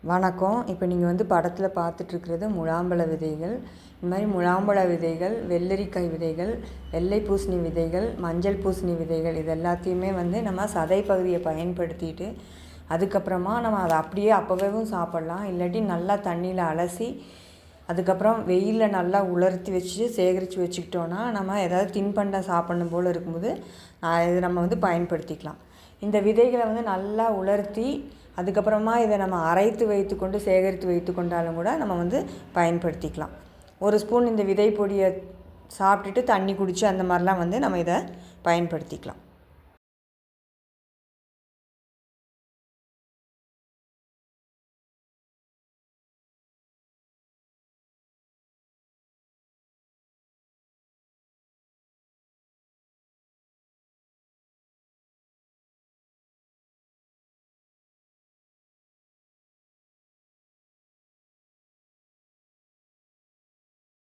வணக்கம். இப்போ நீங்கள் வந்து படத்தில் பார்த்துட்ருக்கிறது முலாம்பழ விதைகள். இந்த மாதிரி முலாம்பழ விதைகள், வெள்ளரிக்காய் விதைகள், வெள்ளை பூசணி விதைகள், மஞ்சள் பூசணி விதைகள் இது எல்லாத்தையுமே வந்து நம்ம சதை பகுதியை பயன்படுத்திட்டு அதுக்கப்புறமா நம்ம அதை அப்படியே அப்போவேவும் சாப்பிட்லாம். இல்லாட்டி நல்லா தண்ணியில் அலசி அதுக்கப்புறம் வெயிலில் நல்லா உலர்த்தி வச்சு சேகரித்து வச்சுக்கிட்டோன்னா நம்ம ஏதாவது தின்பண்டம் சாப்பிட்ணும் போல் இருக்கும்போது இது நம்ம வந்து பயன்படுத்திக்கலாம். இந்த விதைகளை வந்து நல்லா உலர்த்தி அதுக்கப்புறமா இதை நம்ம அரைத்து வைத்து கொண்டு சேகரித்து வைத்து கொண்டாலும் கூட நம்ம வந்து பயன்படுத்திக்கலாம். ஒரு ஸ்பூன் இந்த விதை பொடியை சாப்பிட்டுட்டு தண்ணி குடித்து அந்த மாதிரிலாம் வந்து நம்ம இதை பயன்படுத்திக்கலாம்.